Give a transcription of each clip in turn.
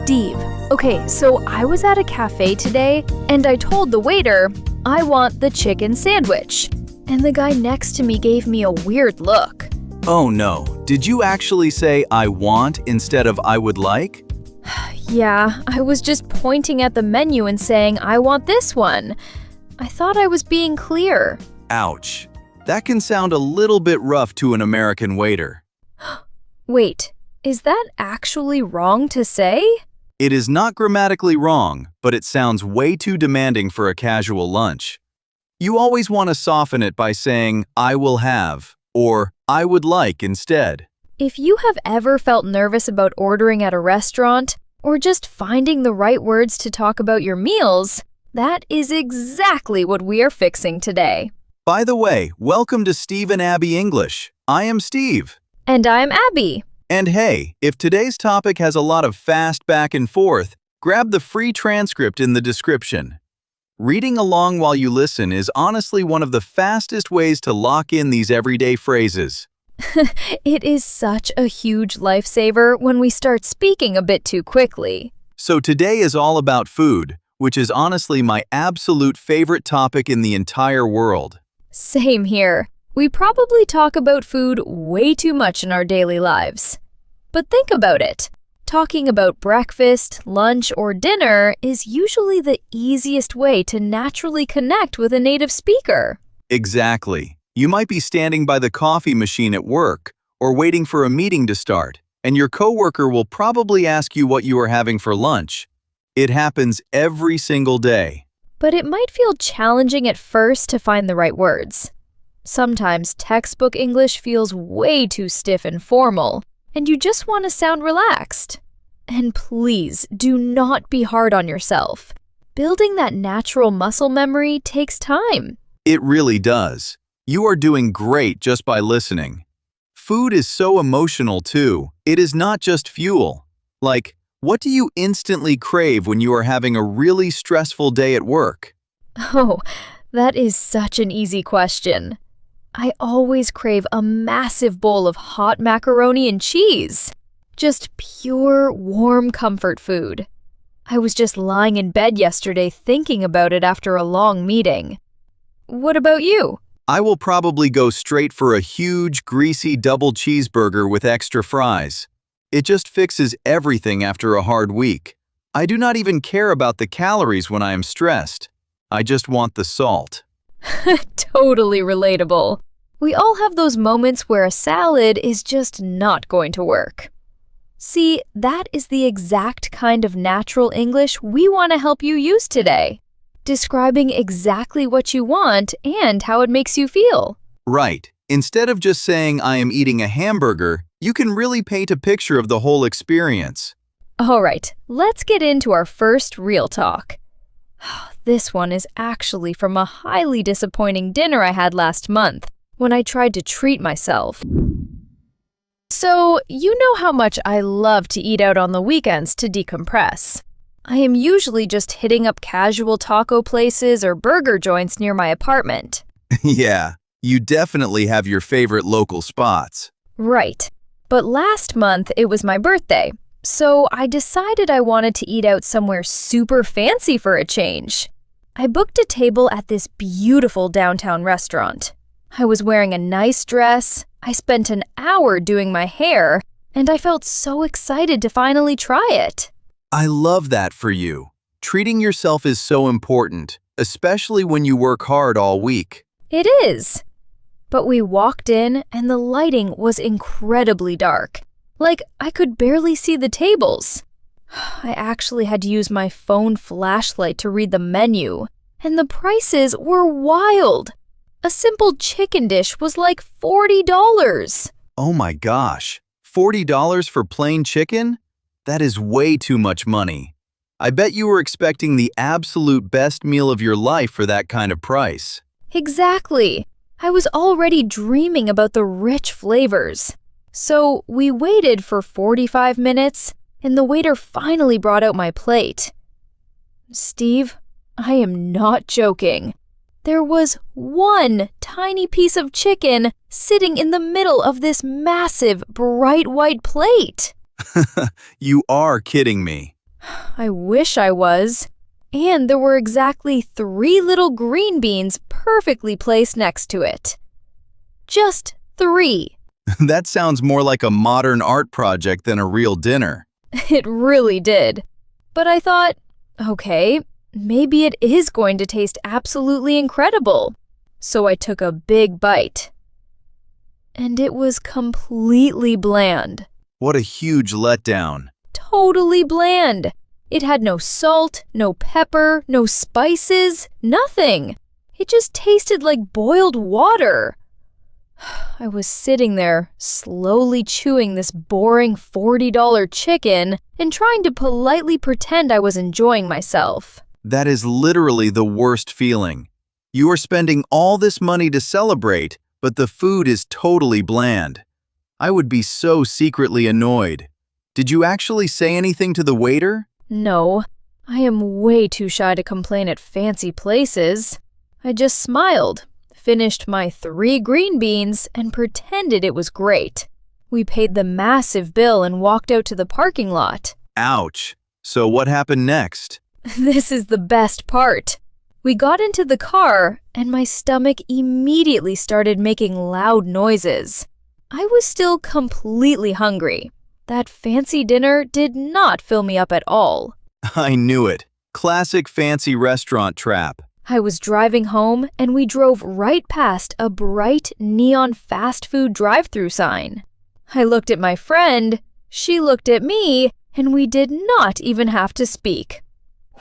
Steve. Okay, so I was at a cafe today, and I told the waiter, I want the chicken sandwich. And the guy next to me gave me a weird look. Oh no, did you actually say I want instead of I would like? Yeah, I was just pointing at the menu and saying, I want this one. I thought I was being clear. Ouch. That can sound a little bit rough to an American waiter. Wait, is that actually wrong to say? It is not grammatically wrong, but it sounds way too demanding for a casual lunch. You always want to soften it by saying, I will have, or I would like instead. If you have ever felt nervous about ordering at a restaurant, or just finding the right words to talk about your meals, that is exactly what we are fixing today. By the way, welcome to Steve and Abby English. I am Steve. And I'm Abby. And hey, if today's topic has a lot of fast back and forth, grab the free transcript in the description. Reading along while you listen is honestly one of the fastest ways to lock in these everyday phrases. It is such a huge lifesaver when we start speaking a bit too quickly. So today is all about food, which is honestly my absolute favorite topic in the entire world. Same here. We probably talk about food way too much in our daily lives. But think about it. Talking about breakfast, lunch, or dinner is usually the easiest way to naturally connect with a native speaker. Exactly. You might be standing by the coffee machine at work or waiting for a meeting to start, and your coworker will probably ask you what you are having for lunch. It happens every single day. But it might feel challenging at first to find the right words. Sometimes textbook English feels way too stiff and formal, and you just want to sound relaxed. And please, do not be hard on yourself. Building that natural muscle memory takes time. It really does. You are doing great just by listening. Food is so emotional too. It is not just fuel. Like, what do you instantly crave when you are having a really stressful day at work? Oh, that is such an easy question. I always crave a massive bowl of hot macaroni and cheese. Just pure, warm comfort food. I was just lying in bed yesterday thinking about it after a long meeting. What about you? I will probably go straight for a huge, greasy double cheeseburger with extra fries. It just fixes everything after a hard week. I do not even care about the calories when I am stressed. I just want the salt. Totally relatable. We all have those moments where a salad is just not going to work. See, that is the exact kind of natural English we want to help you use today. Describing exactly what you want and how it makes you feel. Right. Instead of just saying I am eating a hamburger, you can really paint a picture of the whole experience. All right, let's get into our first real talk. This one is actually from a highly disappointing dinner I had last month when I tried to treat myself. So, you know how much I love to eat out on the weekends to decompress. I am usually just hitting up casual taco places or burger joints near my apartment. Yeah, you definitely have your favorite local spots. Right. But last month it was my birthday, so I decided I wanted to eat out somewhere super fancy for a change. I booked a table at this beautiful downtown restaurant. I was wearing a nice dress, I spent an hour doing my hair, and I felt so excited to finally try it. I love that for you. Treating yourself is so important, especially when you work hard all week. It is. But we walked in and the lighting was incredibly dark. Like, I could barely see the tables. I actually had to use my phone flashlight to read the menu, and the prices were wild. A simple chicken dish was like $40. Oh my gosh, $40 for plain chicken? That is way too much money. I bet you were expecting the absolute best meal of your life for that kind of price. Exactly. I was already dreaming about the rich flavors. So we waited for 45 minutes, and the waiter finally brought out my plate. Steve, I am not joking. There was one tiny piece of chicken sitting in the middle of this massive, bright white plate. You are kidding me. I wish I was. And there were exactly 3 little green beans perfectly placed next to it. Just 3. That sounds more like a modern art project than a real dinner. It really did. But I thought, okay, maybe it is going to taste absolutely incredible. So I took a big bite. And it was completely bland. What a huge letdown. Totally bland. It had no salt, no pepper, no spices, nothing. It just tasted like boiled water. I was sitting there, slowly chewing this boring $40 chicken and trying to politely pretend I was enjoying myself. That is literally the worst feeling. You are spending all this money to celebrate, but the food is totally bland. I would be so secretly annoyed. Did you actually say anything to the waiter? No, I am way too shy to complain at fancy places. I just smiled, finished my 3 green beans, and pretended it was great. We paid the massive bill and walked out to the parking lot. Ouch. So what happened next? This is the best part. We got into the car, and my stomach immediately started making loud noises. I was still completely hungry. That fancy dinner did not fill me up at all. I knew it. Classic fancy restaurant trap. I was driving home, and we drove right past a bright neon fast food drive-thru sign. I looked at my friend, she looked at me, and we did not even have to speak.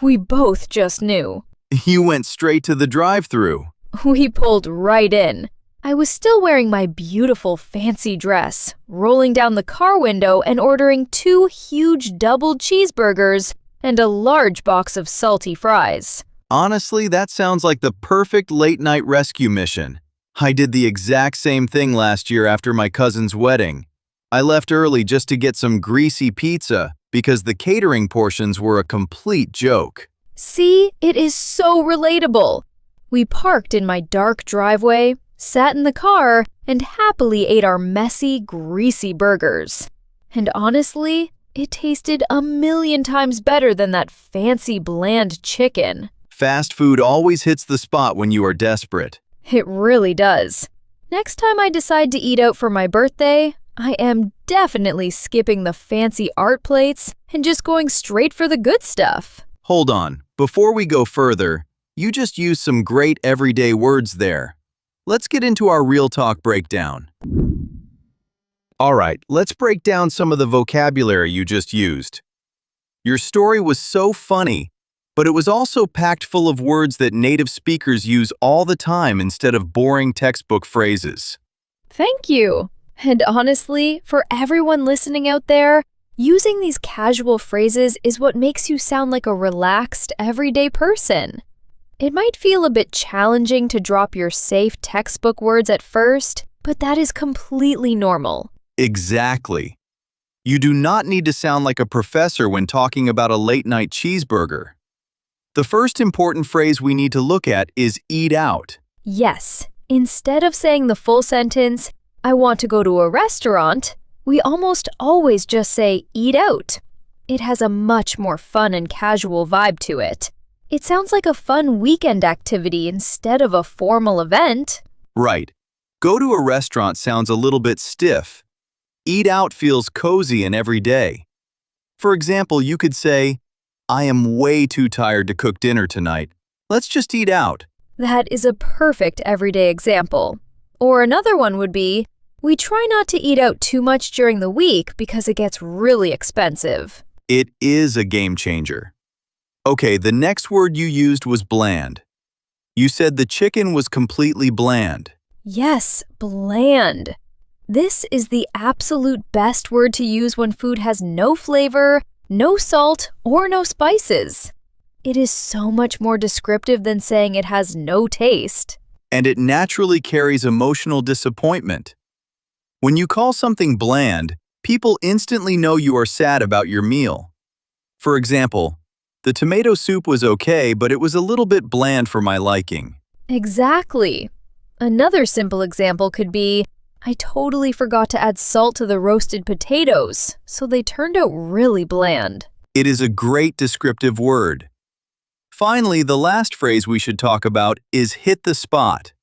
We both just knew. You went straight to the drive-thru. We pulled right in. I was still wearing my beautiful fancy dress, rolling down the car window and ordering 2 huge double cheeseburgers and a large box of salty fries. Honestly, that sounds like the perfect late-night rescue mission. I did the exact same thing last year after my cousin's wedding. I left early just to get some greasy pizza because the catering portions were a complete joke. See, it is so relatable. We parked in my dark driveway, sat in the car, and happily ate our messy, greasy burgers. And honestly, it tasted a million times better than that fancy, bland chicken. Fast food always hits the spot when you are desperate. It really does. Next time I decide to eat out for my birthday, I am definitely skipping the fancy art plates and just going straight for the good stuff. Hold on. Before we go further, you just used some great everyday words there. Let's get into our real talk breakdown. All right, let's break down some of the vocabulary you just used. Your story was so funny, but it was also packed full of words that native speakers use all the time instead of boring textbook phrases. Thank you. And honestly, for everyone listening out there, using these casual phrases is what makes you sound like a relaxed, everyday person. It might feel a bit challenging to drop your safe textbook words at first, but that is completely normal. Exactly. You do not need to sound like a professor when talking about a late-night cheeseburger. The first important phrase we need to look at is eat out. Yes, instead of saying the full sentence, I want to go to a restaurant, we almost always just say eat out. It has a much more fun and casual vibe to it. It sounds like a fun weekend activity instead of a formal event. Right. Go to a restaurant sounds a little bit stiff. Eat out feels cozy and everyday. For example, you could say, I am way too tired to cook dinner tonight. Let's just eat out. That is a perfect everyday example. Or another one would be, we try not to eat out too much during the week because it gets really expensive. It is a game changer. Okay, the next word you used was bland. You said the chicken was completely bland. Yes, bland. This is the absolute best word to use when food has no flavor, no salt, or no spices. It is so much more descriptive than saying it has no taste. And it naturally carries emotional disappointment. When you call something bland, people instantly know you are sad about your meal. For example, the tomato soup was okay, but it was a little bit bland for my liking. Exactly. Another simple example could be, I totally forgot to add salt to the roasted potatoes, so they turned out really bland. It is a great descriptive word. Finally, the last phrase we should talk about is hit the spot.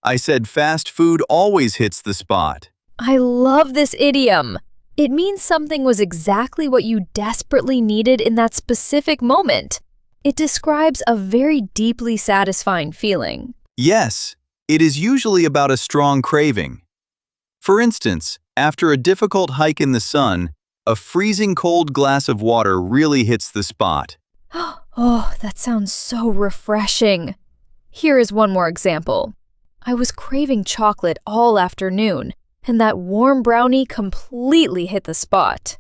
I said fast food always hits the spot. I love this idiom. It means something was exactly what you desperately needed in that specific moment. It describes a very deeply satisfying feeling. Yes, it is usually about a strong craving. For instance, after a difficult hike in the sun, a freezing cold glass of water really hits the spot. Oh, that sounds so refreshing. Here is one more example. I was craving chocolate all afternoon, and that warm brownie completely hit the spot.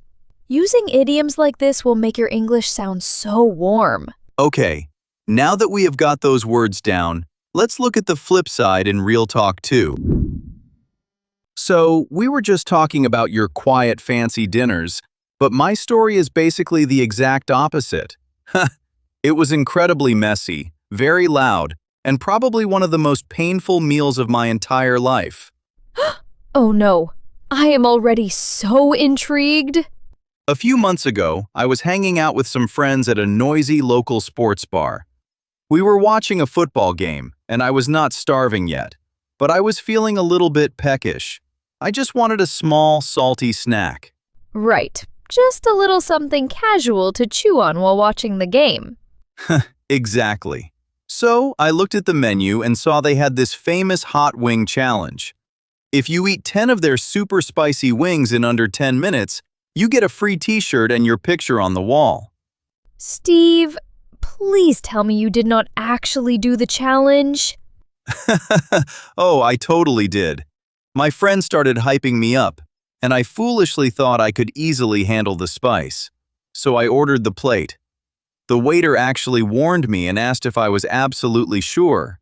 Using idioms like this will make your English sound so warm. Okay, now that we have got those words down, let's look at the flip side in real talk too. So, we were just talking about your quiet, fancy dinners, but my story is basically the exact opposite. It was incredibly messy, very loud, and probably one of the most painful meals of my entire life. Oh no, I am already so intrigued. A few months ago, I was hanging out with some friends at a noisy local sports bar. We were watching a football game, and I was not starving yet, but I was feeling a little bit peckish. I just wanted a small, salty snack. Right, just a little something casual to chew on while watching the game. Exactly. So, I looked at the menu and saw they had this famous hot wing challenge. If you eat 10 of their super spicy wings in under 10 minutes, you get a free t-shirt and your picture on the wall. Steve, please tell me you did not actually do the challenge. Oh, I totally did. My friend started hyping me up, and I foolishly thought I could easily handle the spice. So I ordered the plate. The waiter actually warned me and asked if I was absolutely sure.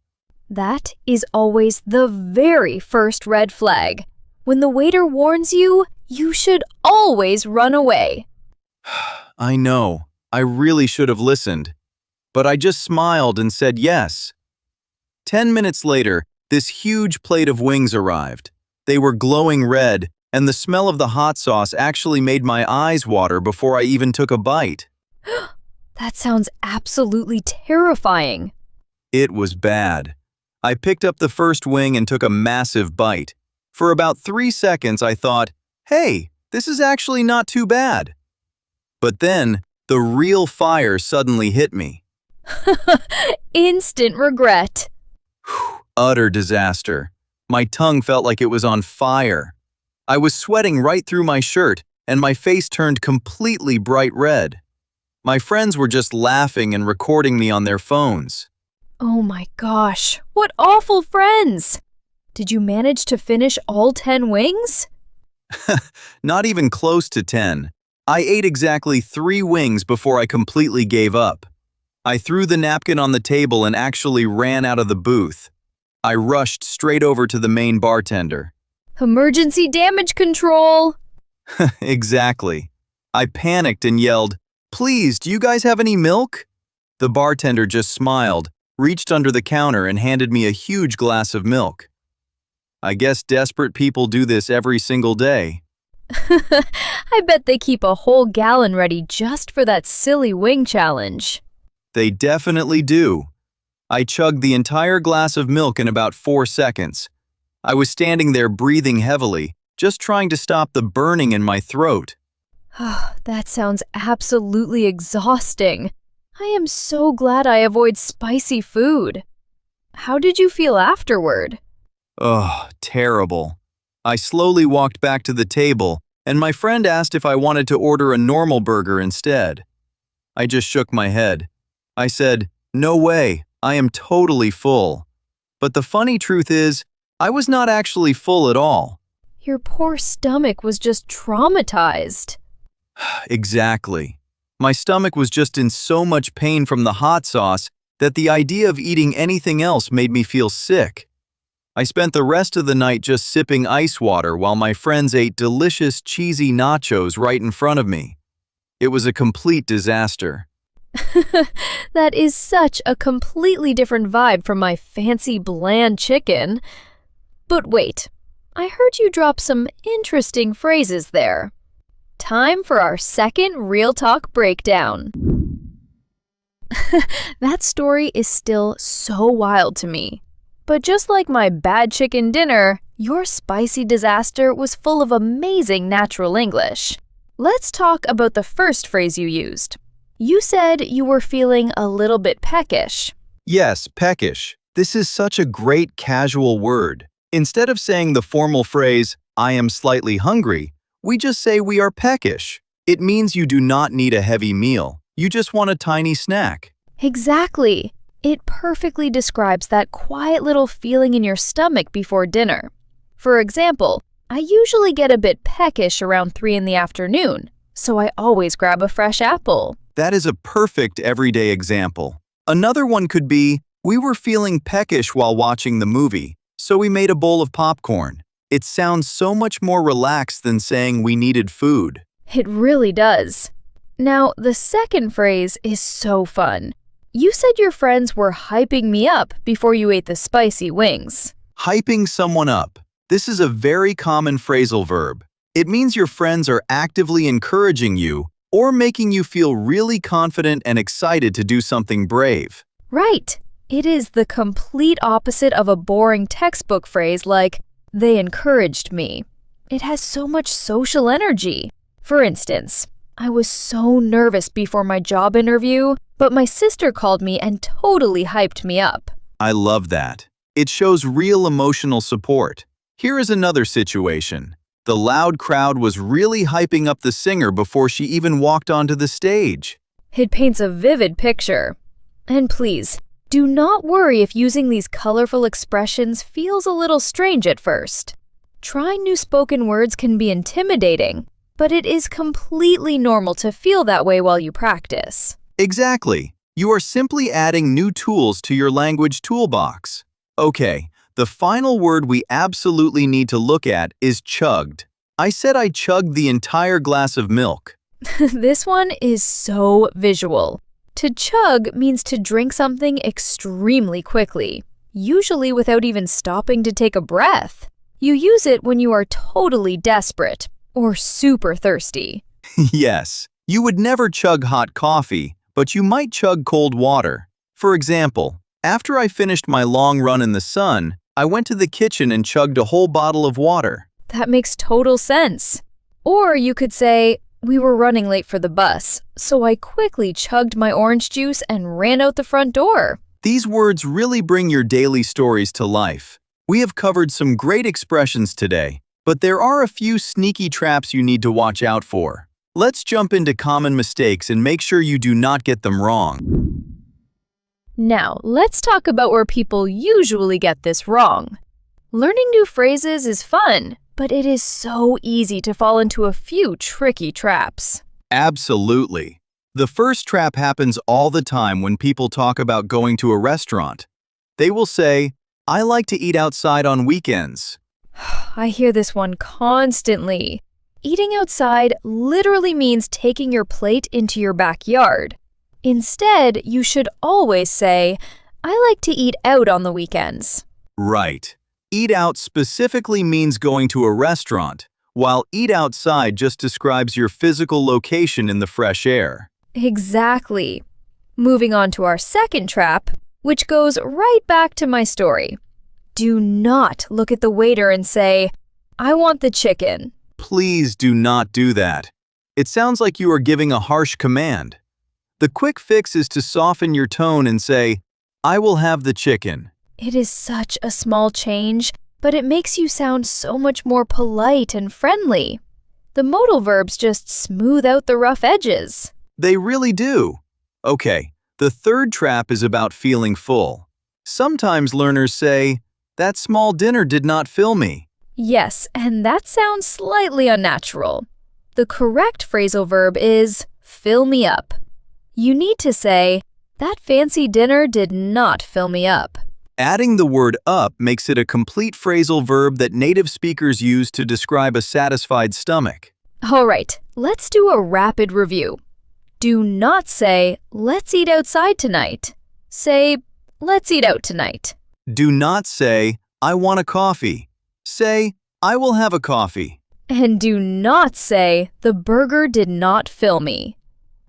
That is always the very first red flag. When the waiter warns you, you should always run away. I know, I really should have listened. But I just smiled and said yes. 10 minutes later, this huge plate of wings arrived. They were glowing red, and the smell of the hot sauce actually made my eyes water before I even took a bite. That sounds absolutely terrifying. It was bad. I picked up the first wing and took a massive bite. For about 3 seconds, I thought, hey, this is actually not too bad. But then, the real fire suddenly hit me. Instant regret. Utter disaster. My tongue felt like it was on fire. I was sweating right through my shirt, and my face turned completely bright red. My friends were just laughing and recording me on their phones. Oh my gosh, what awful friends! Did you manage to finish all 10 wings? Not even close to 10. I ate exactly 3 wings before I completely gave up. I threw the napkin on the table and actually ran out of the booth. I rushed straight over to the main bartender. Emergency damage control! Exactly. I panicked and yelled, "Please, do you guys have any milk?" The bartender just smiled, reached under the counter and handed me a huge glass of milk. I guess desperate people do this every single day. I bet they keep a whole gallon ready just for that silly wing challenge. They definitely do. I chugged the entire glass of milk in about 4 seconds. I was standing there breathing heavily, just trying to stop the burning in my throat. That sounds absolutely exhausting. I am so glad I avoid spicy food. How did you feel afterward? Ugh, terrible. I slowly walked back to the table, and my friend asked if I wanted to order a normal burger instead. I just shook my head. I said, "No way, I am totally full." But the funny truth is, I was not actually full at all. Your poor stomach was just traumatized. Exactly. My stomach was just in so much pain from the hot sauce that the idea of eating anything else made me feel sick. I spent the rest of the night just sipping ice water while my friends ate delicious cheesy nachos right in front of me. It was a complete disaster. That is such a completely different vibe from my fancy bland chicken. But wait, I heard you drop some interesting phrases there. Time for our second Real Talk breakdown. That story is still so wild to me. But just like my bad chicken dinner, your spicy disaster was full of amazing natural English. Let's talk about the first phrase you used. You said you were feeling a little bit peckish. Yes, peckish. This is such a great casual word. Instead of saying the formal phrase, I am slightly hungry, we just say we are peckish. It means you do not need a heavy meal. You just want a tiny snack. Exactly. It perfectly describes that quiet little feeling in your stomach before dinner. For example, I usually get a bit peckish around 3 in the afternoon, so I always grab a fresh apple. That is a perfect everyday example. Another one could be, we were feeling peckish while watching the movie, so we made a bowl of popcorn. It sounds so much more relaxed than saying we needed food. It really does. Now, the second phrase is so fun. You said your friends were hyping me up before you ate the spicy wings. Hyping someone up. This is a very common phrasal verb. It means your friends are actively encouraging you or making you feel really confident and excited to do something brave. Right. It is the complete opposite of a boring textbook phrase like, they encouraged me. It has so much social energy. For instance, I was so nervous before my job interview, but my sister called me and totally hyped me up. I love that. It shows real emotional support. Here is another situation. The loud crowd was really hyping up the singer before she even walked onto the stage. It paints a vivid picture. And please, do not worry if using these colorful expressions feels a little strange at first. Trying new spoken words can be intimidating, but it is completely normal to feel that way while you practice. Exactly. You are simply adding new tools to your language toolbox. Okay, the final word we absolutely need to look at is chugged. I said I chugged the entire glass of milk. This one is so visual. To chug means to drink something extremely quickly, usually without even stopping to take a breath. You use it when you are totally desperate or super thirsty. Yes, you would never chug hot coffee, but you might chug cold water. For example, after I finished my long run in the sun, I went to the kitchen and chugged a whole bottle of water. That makes total sense. Or you could say, we were running late for the bus, so I quickly chugged my orange juice and ran out the front door. These words really bring your daily stories to life. We have covered some great expressions today, but there are a few sneaky traps you need to watch out for. Let's jump into common mistakes and make sure you do not get them wrong. Now, let's talk about where people usually get this wrong. Learning new phrases is fun, but it is so easy to fall into a few tricky traps. Absolutely. The first trap happens all the time when people talk about going to a restaurant. They will say, I like to eat outside on weekends. I hear this one constantly. Eating outside literally means taking your plate into your backyard. Instead, you should always say, I like to eat out on the weekends. Right. Eat out specifically means going to a restaurant, while eat outside just describes your physical location in the fresh air. Exactly. Moving on to our second trap, which goes right back to my story. Do not look at the waiter and say, I want the chicken. Please do not do that. It sounds like you are giving a harsh command. The quick fix is to soften your tone and say, I will have the chicken. It is such a small change, but it makes you sound so much more polite and friendly. The modal verbs just smooth out the rough edges. They really do. Okay, the third trap is about feeling full. Sometimes learners say, that small dinner did not fill me. Yes, and that sounds slightly unnatural. The correct phrasal verb is fill me up. You need to say, that fancy dinner did not fill me up. Adding the word up makes it a complete phrasal verb that native speakers use to describe a satisfied stomach. All right, let's do a rapid review. Do not say, let's eat outside tonight. Say, let's eat out tonight. Do not say, I want a coffee. Say, I will have a coffee. And do not say, "The burger did not fill me."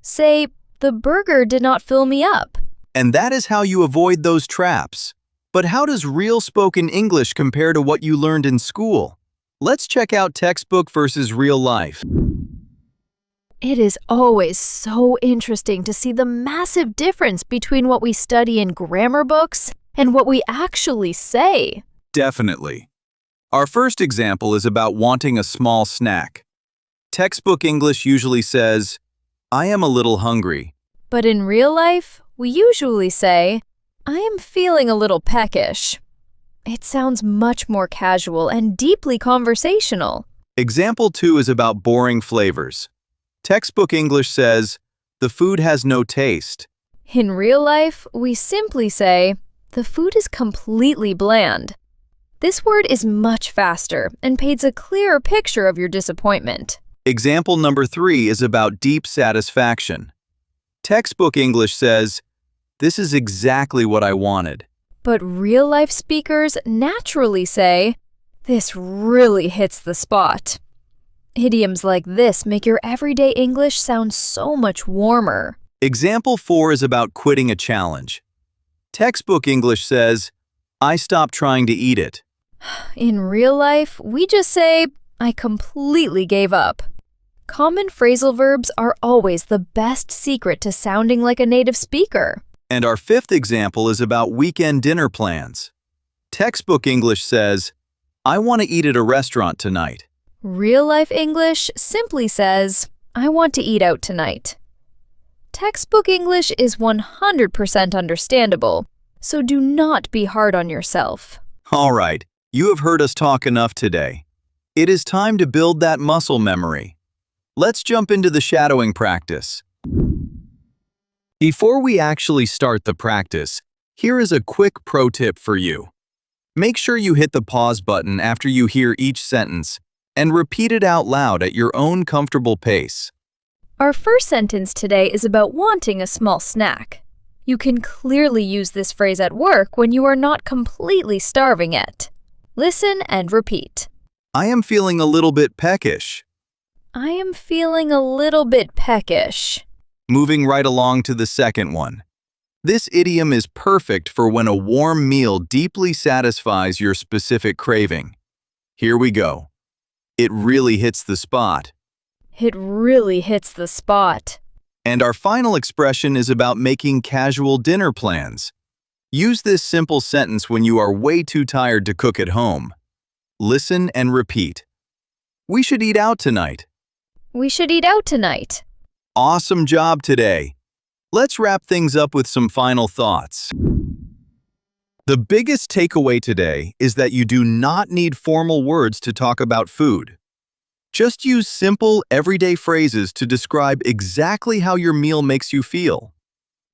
Say, "The burger did not fill me up." And that is how you avoid those traps. But how does real spoken English compare to what you learned in school? Let's check out textbook versus real life. It is always so interesting to see the massive difference between what we study in grammar books and what we actually say. Definitely. Our first example is about wanting a small snack. Textbook English usually says, "I am a little hungry." But in real life, we usually say, "I am feeling a little peckish." It sounds much more casual and deeply conversational. Example 2 is about boring flavors. Textbook English says, "The food has no taste." In real life, we simply say, "The food is completely bland." This word is much faster and paints a clearer picture of your disappointment. Example number 3 is about deep satisfaction. Textbook English says, "This is exactly what I wanted." But real-life speakers naturally say, "This really hits the spot." Idioms like this make your everyday English sound so much warmer. Example 4 is about quitting a challenge. Textbook English says, "I stopped trying to eat it." In real life, we just say, "I completely gave up." Common phrasal verbs are always the best secret to sounding like a native speaker. And our fifth example is about weekend dinner plans. Textbook English says, "I want to eat at a restaurant tonight." Real-life English simply says, "I want to eat out tonight." Textbook English is 100% understandable, so do not be hard on yourself. All right, you have heard us talk enough today. It is time to build that muscle memory. Let's jump into the shadowing practice. Before we actually start the practice, here is a quick pro tip for you. Make sure you hit the pause button after you hear each sentence and repeat it out loud at your own comfortable pace. Our first sentence today is about wanting a small snack. You can clearly use this phrase at work when you are not completely starving yet. Listen and repeat. I am feeling a little bit peckish. I am feeling a little bit peckish. Moving right along to the second one. This idiom is perfect for when a warm meal deeply satisfies your specific craving. Here we go. It really hits the spot. It really hits the spot. And our final expression is about making casual dinner plans. Use this simple sentence when you are way too tired to cook at home. Listen and repeat. We should eat out tonight. We should eat out tonight. Awesome job today. Let's wrap things up with some final thoughts. The biggest takeaway today is that you do not need formal words to talk about food. Just use simple, everyday phrases to describe exactly how your meal makes you feel.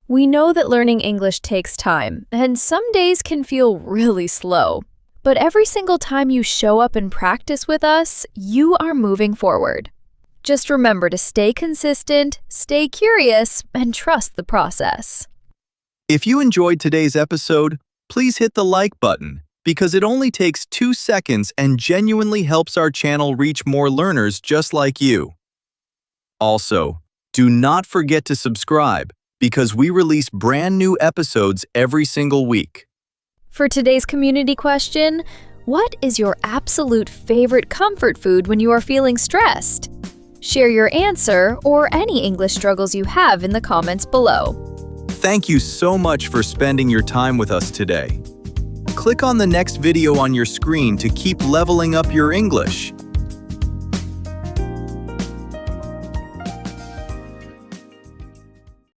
We know that learning English takes time, and some days can feel really slow. But every single time you show up and practice with us, you are moving forward. Just remember to stay consistent, stay curious, and trust the process. If you enjoyed today's episode, please hit the like button because it only takes 2 seconds and genuinely helps our channel reach more learners just like you. Also, do not forget to subscribe because we release brand new episodes every single week. For today's community question, what is your absolute favorite comfort food when you are feeling stressed? Share your answer or any English struggles you have in the comments below. Thank you so much for spending your time with us today. Click on the next video on your screen to keep leveling up your English.